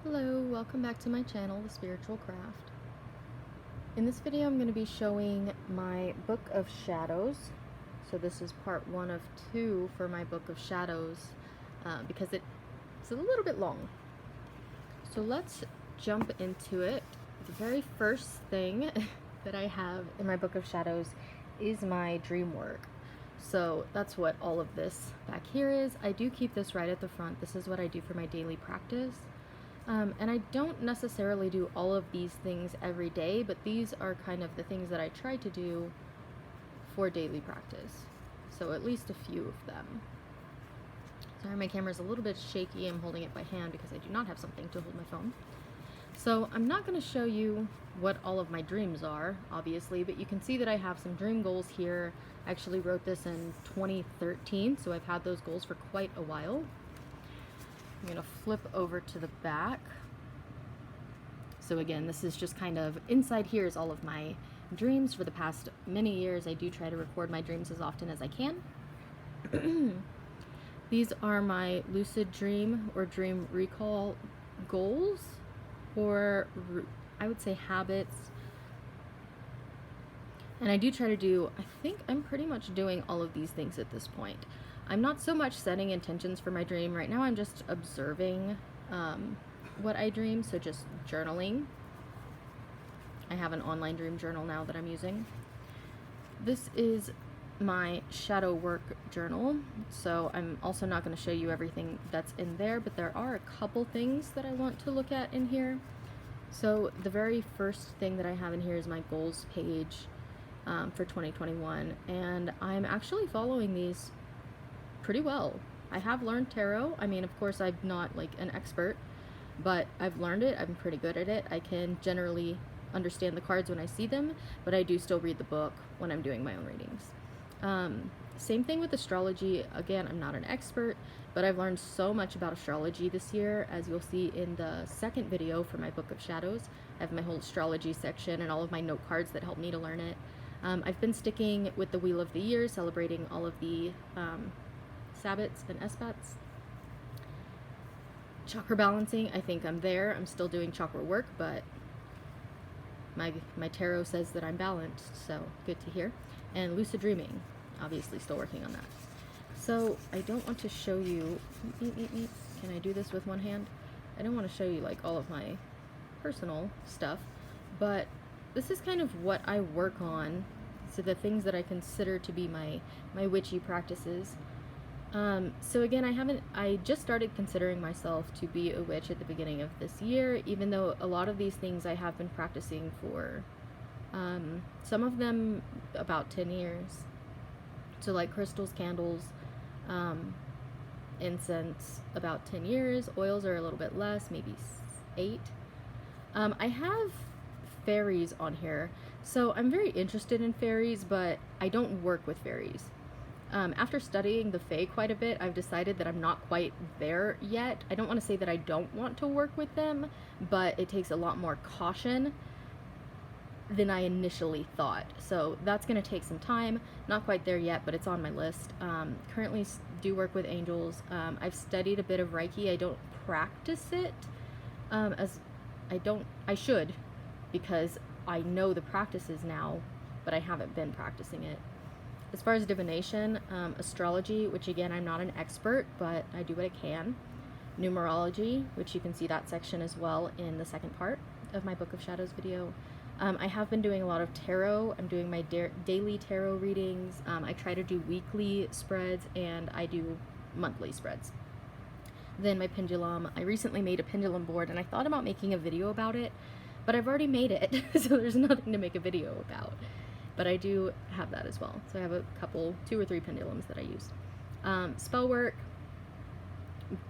Hello, welcome back to my channel, The Spiritual Craft. In this video I'm going to be showing my Book of Shadows. So this is part 1 of 2 for my Book of Shadows because it's a little bit long. So let's jump into it. The very first thing that I have in my Book of Shadows is my dream work. So that's what all of this back here is. I do keep this right at the front. This is what I do for my daily practice. And I don't necessarily do all of these things every day, but these are kind of the things that I try to do for daily practice. So at least a few of them. Sorry, my camera's a little bit shaky. I'm holding it by hand because I do not have something to hold my phone. So I'm not going to show you what all of my dreams are, obviously, but you can see that I have some dream goals here. I actually wrote this in 2013, so I've had those goals for quite a while. I'm going to flip over to the back. So again, this is just kind of, inside here is all of my dreams for the past many years. I do try to record my dreams as often as I can. These are my lucid dream or dream recall goals, or I would say habits. And I do try to do, I think I'm pretty much doing all of these things at this point. I'm not so much setting intentions for my dream. Right now I'm just observing what I dream, so just journaling. I have an online dream journal now that I'm using. This is my shadow work journal, so I'm also not going to show you everything that's in there, but there are a couple things that I want to look at in here. So the very first thing that I have in here is my goals page for 2021, and I'm actually following these pretty well. I have learned tarot. I mean, of course, I'm not like an expert, but I've learned it. I'm pretty good at it. I can generally understand the cards when I see them, but I do still read the book when I'm doing my own readings. Same thing with astrology. Again, I'm not an expert, but I've learned so much about astrology this year, as you'll see in the second video for my Book of Shadows. I have my whole astrology section and all of my note cards that help me to learn it. I've been sticking with the Wheel of the Year, celebrating all of the Sabbats and Esbats. Chakra balancing, I think I'm there. I'm still doing chakra work, but my tarot says that I'm balanced, so good to hear. And lucid dreaming, obviously still working on that. So I don't want to show you, can I do this with one hand? I don't want to show you like all of my personal stuff, but this is kind of what I work on. So the things that I consider to be my witchy practices. So again, I just started considering myself to be a witch at the beginning of this year, even though a lot of these things I have been practicing for, some of them about 10 years. So like crystals, candles, incense, about 10 years. Oils are a little bit less, maybe 8. I have fairies on here. So I'm very interested in fairies, but I don't work with fairies. After studying the Fae quite a bit, I've decided that I'm not quite there yet. I don't want to say that I don't want to work with them, but it takes a lot more caution than I initially thought. So that's going to take some time. Not quite there yet, but it's on my list. Currently do work with angels. I've studied a bit of reiki. I don't practice it I should, because I know the practices now, but I haven't been practicing it. As far as divination, astrology, which again, I'm not an expert, but I do what I can. Numerology, which you can see that section as well in the second part of my Book of Shadows video. I have been doing a lot of tarot. I'm doing my daily tarot readings. I try to do weekly spreads, and I do monthly spreads. Then my pendulum. I recently made a pendulum board, and I thought about making a video about it, but I've already made it, so there's nothing to make a video about. But I do have that as well. So I have a couple, 2 or 3 pendulums that I use. Spell work,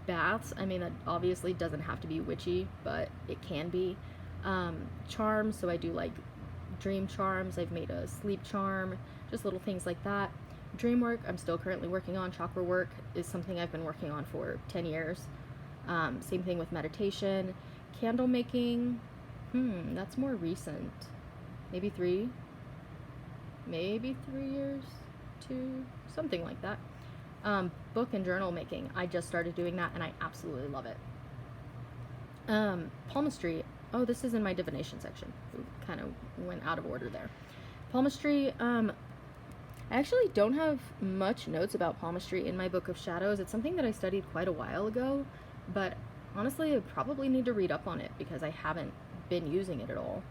baths. I mean, that obviously doesn't have to be witchy, but it can be. Charms, so I do like dream charms. I've made a sleep charm, just little things like that. Dream work, I'm still currently working on. Chakra work is something I've been working on for 10 years. Same thing with meditation. Candle making, that's more recent. Maybe 3 years, 2, something like that. Book and journal making, I just started doing that and I absolutely love it. Palmistry. Oh, this is in my divination section. Kind of went out of order there. Palmistry. I actually don't have much notes about palmistry in my Book of Shadows. It's something that I studied quite a while ago, but honestly, I probably need to read up on it because I haven't been using it at all.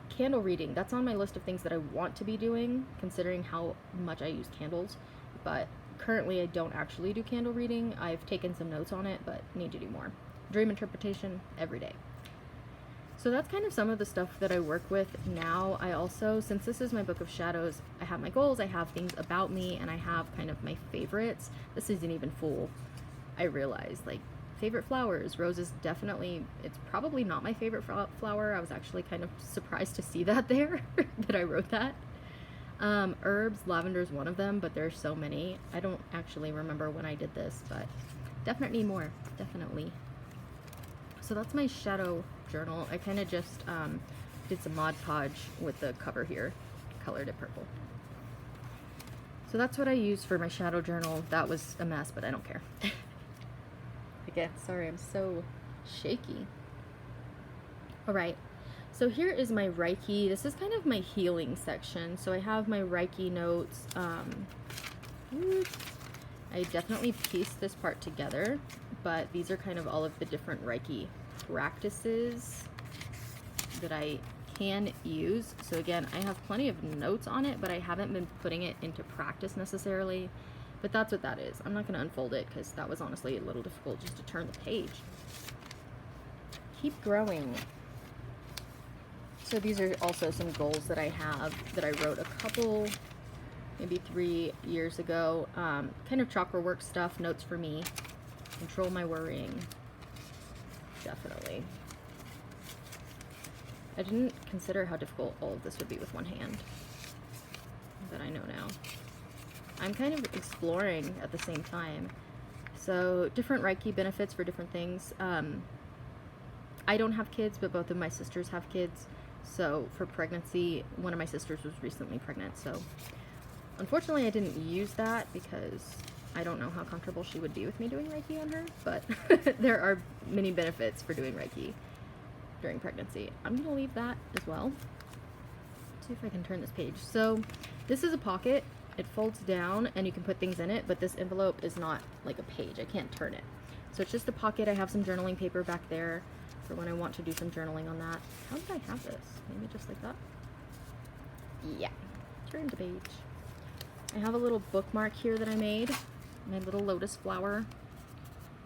Candle reading. That's on my list of things that I want to be doing, considering how much I use candles, but currently I don't actually do candle reading. I've taken some notes on it, but need to do more. Dream interpretation every day. So that's kind of some of the stuff that I work with now. I also, since this is my Book of Shadows, I have my goals, I have things about me, and I have kind of my favorites. This isn't even full, I realize. Like, favorite flowers, roses, definitely, it's probably not my favorite flower. I was actually kind of surprised to see that there, that I wrote that. Herbs, lavender is one of them, but there's so many. I don't actually remember when I did this, but definitely more, definitely. So that's my shadow journal. I kind of just did some Mod Podge with the cover here, colored it purple. So that's what I use for my shadow journal. That was a mess, but I don't care. Again, sorry, I'm so shaky. All right, so here is my Reiki. This is kind of my healing section. So I have my Reiki notes. I definitely pieced this part together, but these are kind of all of the different Reiki practices that I can use. So again, I have plenty of notes on it, but I haven't been putting it into practice necessarily. But that's what that is. I'm not going to unfold it because that was honestly a little difficult just to turn the page. Keep growing. So these are also some goals that I have that I wrote a couple, maybe 3 years ago. Kind of chakra work stuff, notes for me. Control my worrying. Definitely. I didn't consider how difficult all of this would be with one hand, but I know now. I'm kind of exploring at the same time. So different Reiki benefits for different things. I don't have kids, but both of my sisters have kids. So for pregnancy, one of my sisters was recently pregnant. So unfortunately I didn't use that because I don't know how comfortable she would be with me doing Reiki on her, but there are many benefits for doing Reiki during pregnancy. I'm gonna leave that as well. Let's see if I can turn this page. So this is a pocket. It folds down and you can put things in it, but this envelope is not like a page. I can't turn it. So it's just a pocket. I have some journaling paper back there for when I want to do some journaling on that. How did I have this? Maybe just like that? Yeah. Turn the page. I have a little bookmark here that I made. My little lotus flower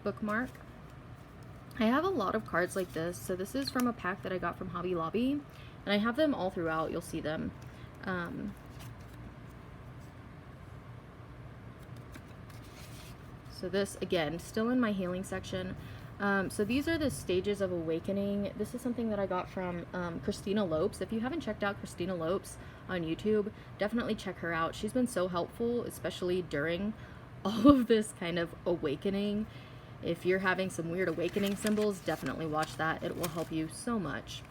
bookmark. I have a lot of cards like this. So this is from a pack that I got from Hobby Lobby. And I have them all throughout. You'll see them. So this, again, still in my healing section. So these are the stages of awakening. This is something that I got from Christina Lopes. If you haven't checked out Christina Lopes on YouTube, definitely check her out. She's been so helpful, especially during all of this kind of awakening. If you're having some weird awakening symbols, definitely watch that. It will help you so much.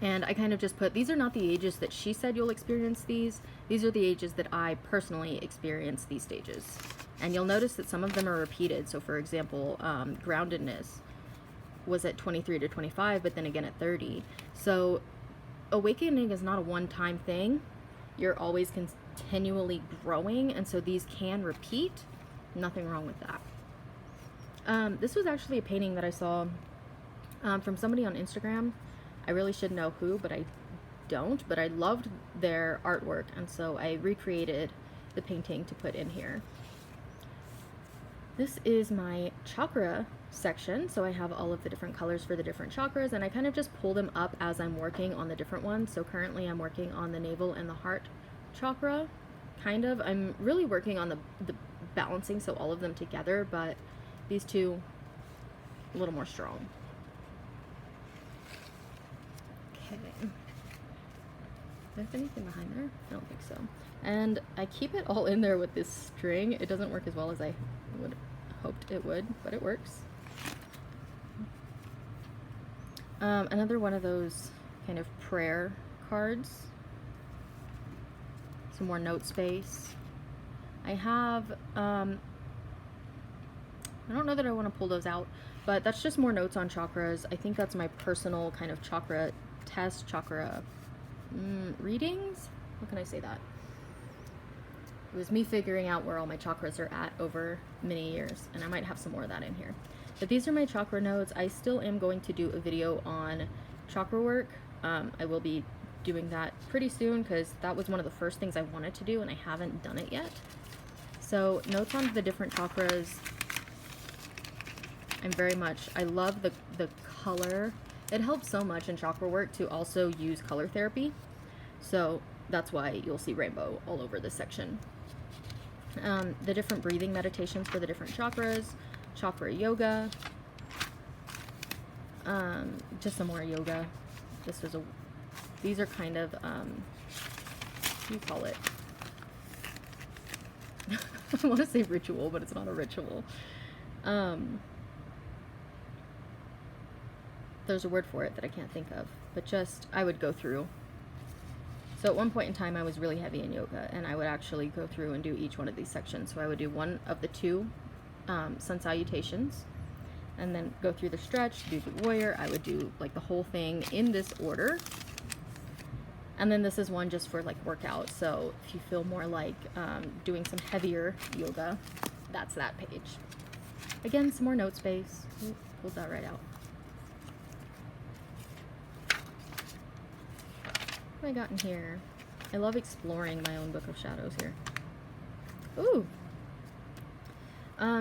And I kind of just put, these are not the ages that she said you'll experience these. These are the ages that I personally experience these stages. And you'll notice that some of them are repeated. So for example, groundedness was at 23 to 25, but then again at 30. So awakening is not a one-time thing. You're always continually growing, and so these can repeat. Nothing wrong with that. This was actually a painting that I saw from somebody on Instagram. I really should know who, but I don't. But I loved their artwork, and so I recreated the painting to put in here. This is my chakra section, so I have all of the different colors for the different chakras, and I kind of just pull them up as I'm working on the different ones. So currently I'm working on the navel and the heart chakra, kind of. I'm really working on the balancing, so all of them together, but these two a little more strong. Okay. Do I have anything behind there? I don't think so. And I keep it all in there with this string. It doesn't work as well as I would hoped it would, but it works. Another one of those kind of prayer cards. Some more note space. I have I don't know that I want to pull those out, but that's just more notes on chakras. I think that's my personal kind of chakra test, chakra readings. How can I say that? It was me figuring out where all my chakras are at over many years, and I might have some more of that in here. But these are my chakra notes. I still am going to do a video on chakra work. I will be doing that pretty soon because that was one of the first things I wanted to do and I haven't done it yet. So notes on the different chakras. I love the color. It helps so much in chakra work to also use color therapy. So that's why you'll see rainbow all over this section. The different breathing meditations for the different chakras, chakra yoga, just some more yoga. These are kind of, what do you call it? I want to say ritual, but it's not a ritual. There's a word for it that I can't think of, but just, I would go through. So at one point in time, I was really heavy in yoga, and I would actually go through and do each one of these sections. So I would do one of the two sun salutations, and then go through the stretch, do the warrior. I would do like the whole thing in this order. And then this is one just for like workout. So if you feel more like doing some heavier yoga, that's that page. Again, some more note space. Ooh, pulled that right out. What have I got in here? I love exploring my own book of shadows here. Ooh.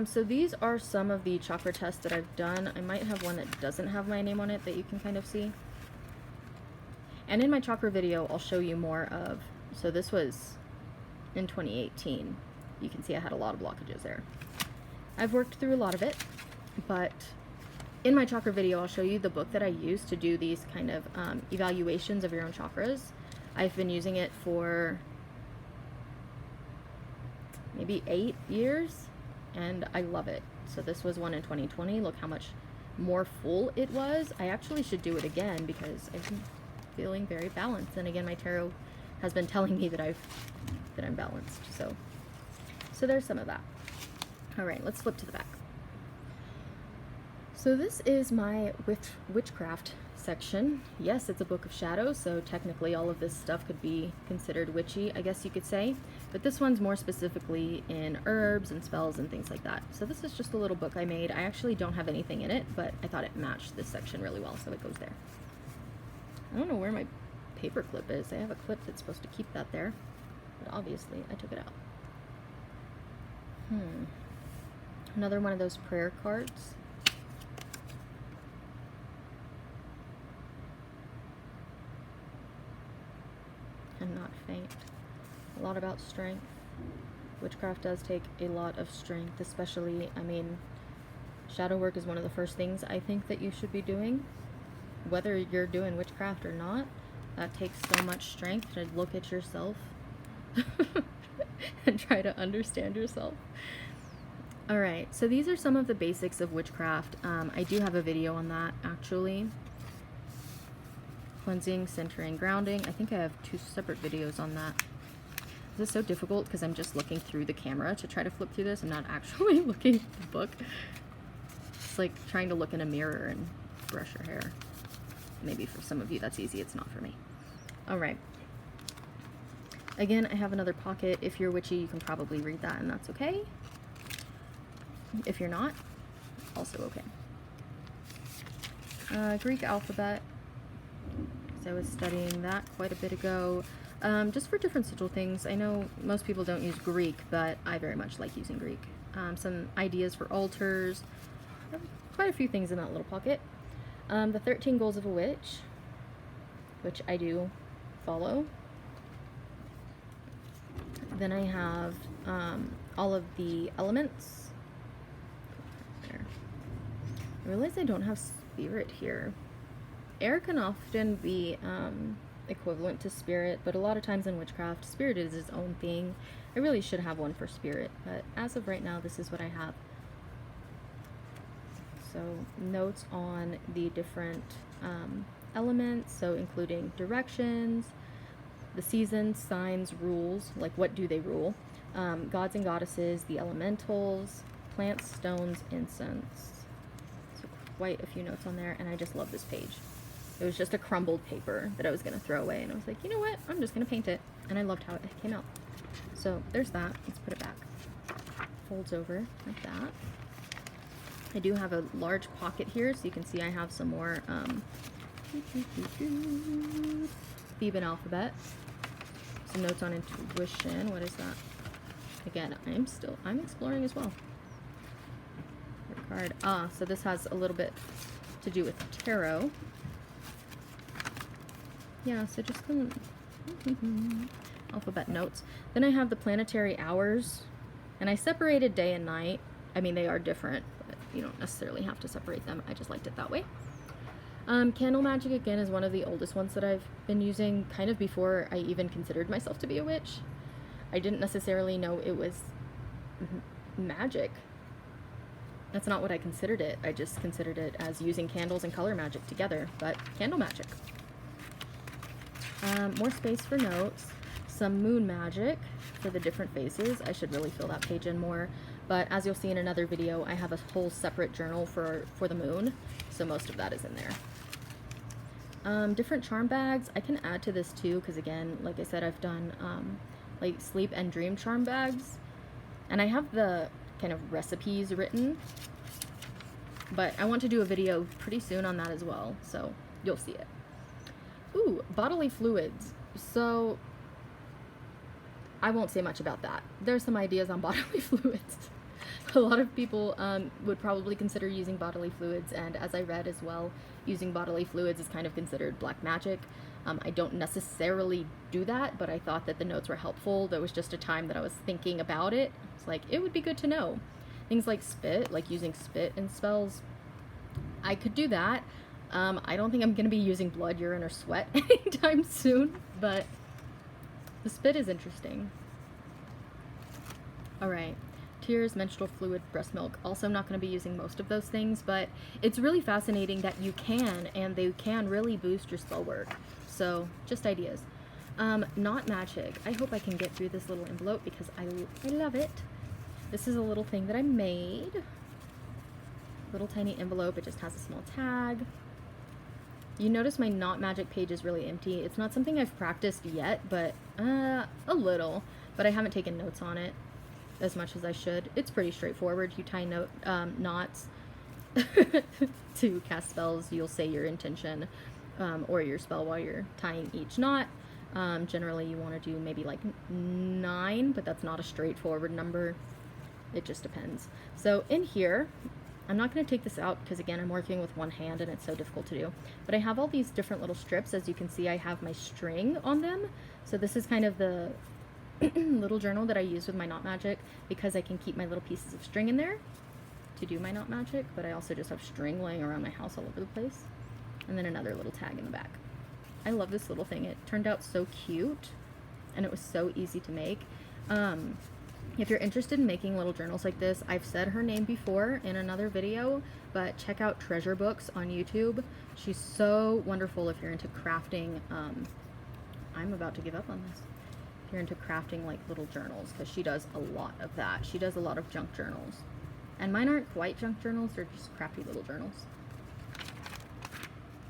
So these are some of the chakra tests that I've done. I might have one that doesn't have my name on it that you can kind of see. And in my chakra video, I'll show you more of, so this was in 2018. You can see I had a lot of blockages there. I've worked through a lot of it, but in my chakra video, I'll show you the book that I use to do these kind of evaluations of your own chakras. I've been using it for maybe 8 years, and I love it. So this was one in 2020. Look how much more full it was. I actually should do it again because I'm feeling very balanced. And again, my tarot has been telling me that I'm balanced. So there's some of that. All right, let's flip to the back. So this is my witchcraft section. Yes, it's a book of shadows, so technically all of this stuff could be considered witchy, I guess you could say. But this one's more specifically in herbs and spells and things like that. So this is just a little book I made. I actually don't have anything in it, but I thought it matched this section really well, so it goes there. I don't know where my paper clip is. I have a clip that's supposed to keep that there, but obviously I took it out. Another one of those prayer cards. And not faint. A lot about strength. Witchcraft does take a lot of strength, especially, I mean, shadow work is one of the first things I think that you should be doing. Whether you're doing witchcraft or not, that takes so much strength to look at yourself and try to understand yourself. Alright, so these are some of the basics of witchcraft. I do have a video on that, actually. Cleansing, centering, grounding. I think I have 2 separate videos on that. This is so difficult because I'm just looking through the camera to try to flip through this. I'm not actually looking at the book. It's like trying to look in a mirror and brush your hair. Maybe for some of you that's easy, it's not for me. Alright. Again, I have another pocket. If you're witchy, you can probably read that and that's okay. If you're not, also okay. Greek alphabet. So I was studying that quite a bit ago. Just for different sigil things. I know most people don't use Greek, but I very much like using Greek. Some ideas for altars. Quite a few things in that little pocket. The 13 Goals of a Witch, which I do follow. Then I have all of the elements. There. I realize I don't have spirit here. Air can often be equivalent to spirit, but a lot of times in witchcraft, spirit is its own thing. I really should have one for spirit, but as of right now, this is what I have. So notes on the different elements, so including directions, the seasons, signs, rules, like what do they rule, gods and goddesses, the elementals, plants, stones, incense. So quite a few notes on there, and I just love this page. It was just a crumbled paper that I was going to throw away, and I was like, you know what, I'm just going to paint it, and I loved how it came out. So there's that. Let's put it back. Folds over like that. I do have a large pocket here, so you can see I have some more Theban alphabet. Some notes on intuition. What is that? Again, I'm exploring as well. Your card. So this has a little bit to do with tarot. Yeah, so just some alphabet notes. Then I have the planetary hours, and I separated day and night. I mean, they are different, but you don't necessarily have to separate them. I just liked it that way. Candle magic, again, is one of the oldest ones that I've been using kind of before I even considered myself to be a witch. I didn't necessarily know it was magic. That's not what I considered it. I just considered it as using candles and color magic together, but candle magic. More space for notes. Some moon magic for the different phases. I should really fill that page in more, but as you'll see in another video, I have a whole separate journal for the moon, so most of that is in there. Different charm bags. I can add to this too, because again, like I said, I've done like sleep and dream charm bags, and I have the kind of recipes written, but I want to do a video pretty soon on that as well, so you'll see it. Ooh, bodily fluids. So I won't say much about that. There's some ideas on bodily fluids. A lot of people would probably consider using bodily fluids, and as I read as well, using bodily fluids is kind of considered black magic. I don't necessarily do that, but I thought that the notes were helpful. There was just a time that I was thinking about it. It's like, it would be good to know. Things like spit, like using spit in spells, I could do that. I don't think I'm going to be using blood, urine, or sweat anytime soon, but the spit is interesting. Alright, tears, menstrual fluid, breast milk. Also, I'm not going to be using most of those things, but it's really fascinating that you can, and they can really boost your spell work. So, just ideas. Not magic. I hope I can get through this little envelope because I love it. This is a little thing that I made. Little tiny envelope. It just has a small tag. You notice my not magic page is really empty. It's not something I've practiced yet, but a little. But I haven't taken notes on it as much as I should. It's pretty straightforward. You tie knots to cast spells. You'll say your intention or your spell while you're tying each knot. Generally, you want to do maybe like 9, but that's not a straightforward number. It just depends. So in here, I'm not going to take this out because, again, I'm working with one hand and it's so difficult to do. But I have all these different little strips. As you can see, I have my string on them. So this is kind of the little journal that I use with my knot magic, because I can keep my little pieces of string in there to do my knot magic. But I also just have string laying around my house all over the place. And then another little tag in the back. I love this little thing. It turned out so cute, and it was so easy to make. If you're interested in making little journals like this, I've said her name before in another video, but check out Treasure Books on YouTube. She's so wonderful if you're into crafting. I'm about to give up on this. If you're into crafting like little journals, because she does a lot of that. She does a lot of junk journals. And mine aren't quite junk journals, they're just crafty little journals.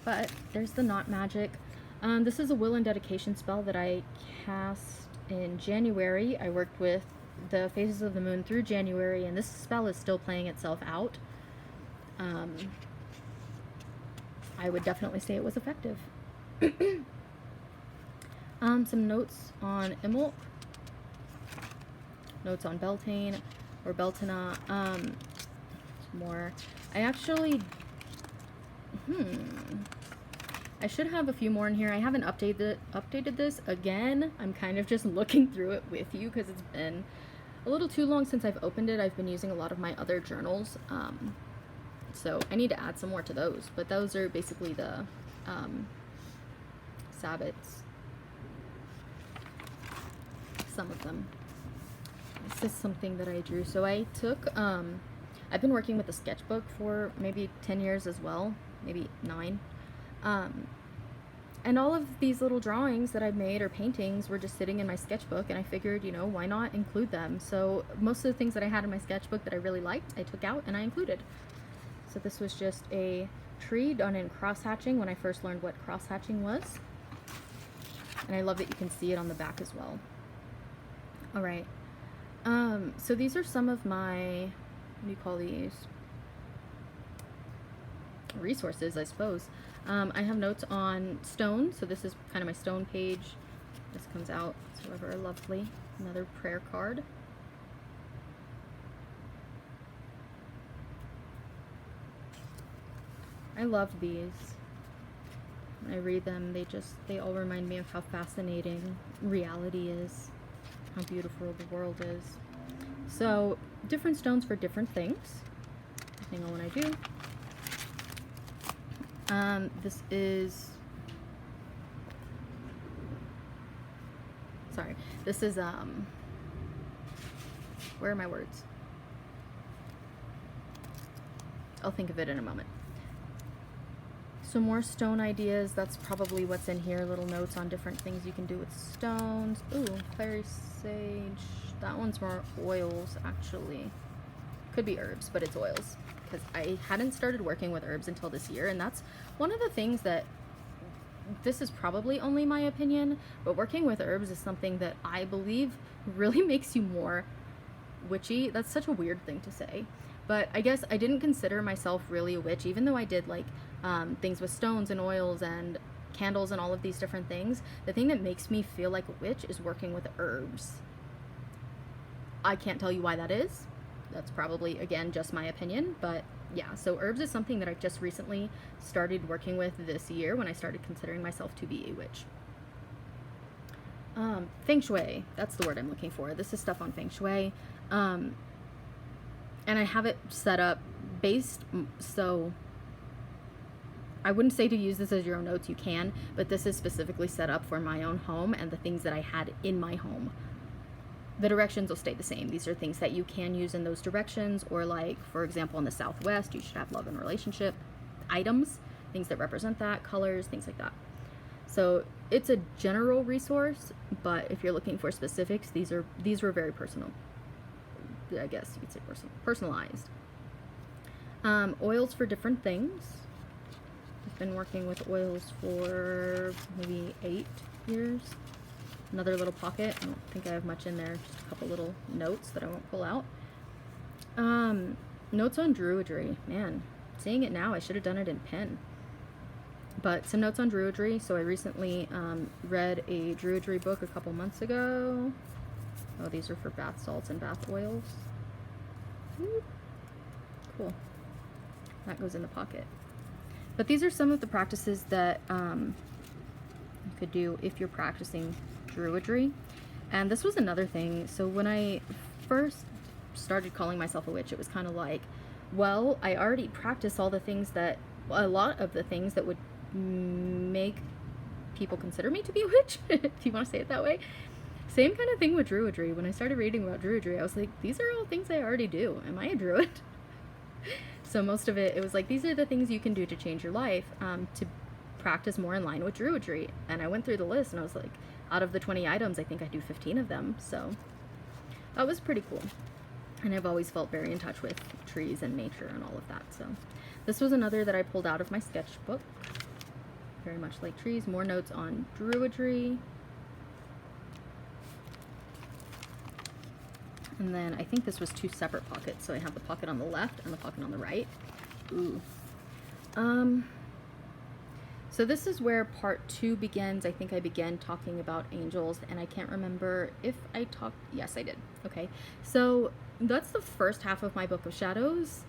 But there's the knot magic. This is a will and dedication spell that I cast in January. I worked with the phases of the moon through January, and this spell is still playing itself out. I would definitely say it was effective. Some notes on Imbolc, notes on Beltane or Beltana. Some more. I actually I should have a few more in here. I haven't updated this. Again, I'm kind of just looking through it with you because it's been a little too long since I've opened it. I've been using a lot of my other journals, so I need to add some more to those. But those are basically the Sabbats. Some of them. This is something that I drew. So I took, I've been working with a sketchbook for maybe 10 years as well, maybe 9. And all of these little drawings that I made or paintings were just sitting in my sketchbook, and I figured, you know, why not include them? So most of the things that I had in my sketchbook that I really liked, I took out and I included. So this was just a tree done in cross-hatching when I first learned what cross-hatching was. And I love that you can see it on the back as well. All right. So these are some of my, what do you call these? Resources, I suppose. I have notes on stone, so this is kind of my stone page. This comes out, it's however lovely. Another prayer card. I love these. When I read them, they all remind me of how fascinating reality is, how beautiful the world is. So, different stones for different things, depending on what I do. This is, where are my words? I'll think of it in a moment. Some more stone ideas. That's probably what's in here. Little notes on different things you can do with stones. Ooh, clary sage. That one's more oils, actually. Could be herbs, but it's oils. Because I hadn't started working with herbs until this year, and that's one of the things that, this is probably only my opinion, but working with herbs is something that I believe really makes you more witchy. That's such a weird thing to say, but I guess I didn't consider myself really a witch, even though I did like things with stones and oils and candles and all of these different things. The thing that makes me feel like a witch is working with herbs. I can't tell you why that is. That's probably, again, just my opinion, but yeah, so herbs is something that I just recently started working with this year when I started considering myself to be a witch. Feng Shui, that's the word I'm looking for. This is stuff on Feng Shui, and I have it set up based, so I wouldn't say to use this as your own notes, you can, but this is specifically set up for my own home and the things that I had in my home. The directions will stay the same. These are things that you can use in those directions, or like, for example, in the Southwest, you should have love and relationship items, things that represent that, colors, things like that. So it's a general resource, but if you're looking for specifics, these were very personal. I guess you could say personalized. Oils for different things. I've been working with oils for maybe 8 years. Another little pocket. I don't think I have much in there. Just a couple little notes that I won't pull out. Notes on druidry. Man, seeing it now, I should have done it in pen. But some notes on druidry. So I recently read a druidry book a couple months ago. Oh, these are for bath salts and bath oils. Ooh, cool. That goes in the pocket. But these are some of the practices that you could do if you're practicing druidry. And this was another thing. So when I first started calling myself a witch, it was kind of like, well, I already practice all the things that, a lot of the things that would make people consider me to be a witch, if you want to say it that way. Same kind of thing with druidry. When I started reading about druidry, I was like, these are all things I already do. Am I a druid? So most of it was like, these are the things you can do to change your life, to practice more in line with druidry. And I went through the list and I was like, out of the 20 items, I think I do 15 of them. So that was pretty cool. And I've always felt very in touch with trees and nature and all of that. So this was another that I pulled out of my sketchbook. Very much like trees. More notes on druidry. And then I think this was 2 separate pockets. So I have the pocket on the left and the pocket on the right. Ooh. So this is where part 2 begins. I think I began talking about angels, and I can't remember if I talked. Yes, I did. Okay. So that's the first half of my Book of Shadows.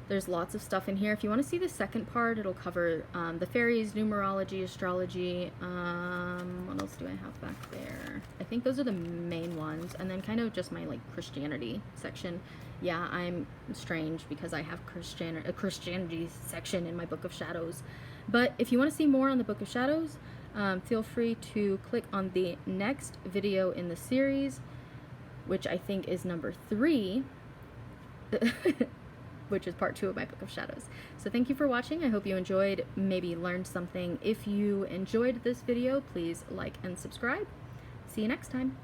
There's lots of stuff in here. If you want to see the second part, it'll cover the fairies, numerology, astrology. What else do I have back there? I think those are the main ones. And then kind of just my like Christianity section. Yeah, I'm strange because I have a Christianity section in my Book of Shadows. But if you want to see more on the Book of Shadows, feel free to click on the next video in the series, which I think is number 3. which is part 2 of my Book of Shadows. So thank you for watching. I hope you enjoyed, maybe learned something. If you enjoyed this video, please like and subscribe. See you next time.